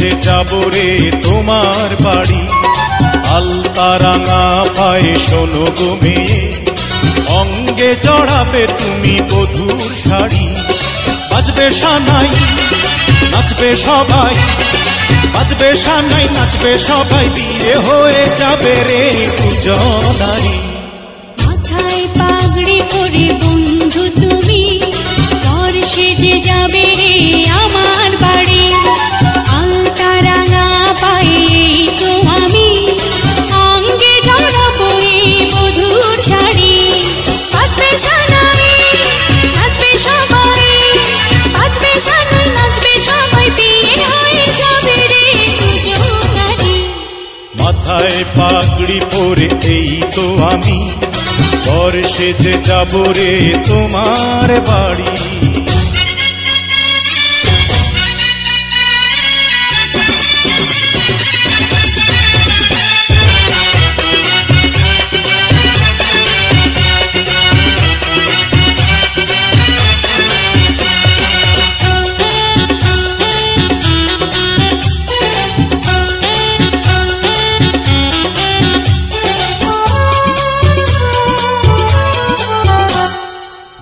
সেজে যাব রে তোমার বাড়ি। আলতা রাঙা পায়ে শোনো গো মেয়ে, অঙ্গে জড়াবে তুমি বধূর শাড়ি। বাজবে সানাই নাচবে সবাই, বাজবে সানাই নাচবে সবাই, বিয়ে হয়ে যাবে রে দুজনারই। মাথায় পাগড়ি পরে বন্ধু তুমি, বর সেজে যাবে রে আমার বাড়ি। আলতা রাঙা পায়ে তো আমি, অঙ্গে জড়াবো এই বধূর শাড়ি। বাজবে সানাই নাচবে সবাই, বাজবে সানাই নাচবে সবাই, বিয়ে হয়ে যাবে রে দুজনারই। মাথায় পাগড়ি পরে এই তো আমি, বর সেজে যাব রে তোমার বাড়ি।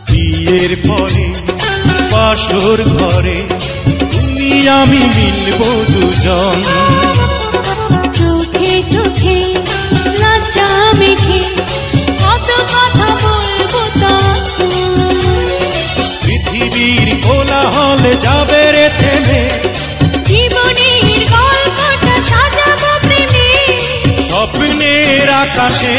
বিয়ের পরে বাসর ঘরে তুমি আমি মিলবো দুজন। চোখে চোখে লজ্জা মেখে কত কথা বলবো তখন। পৃথিবীর কোলাহল যাবে রে থেমে, জীবনের গল্পটা সাজাবো প্রেমে। স্বপ্নের আকাশে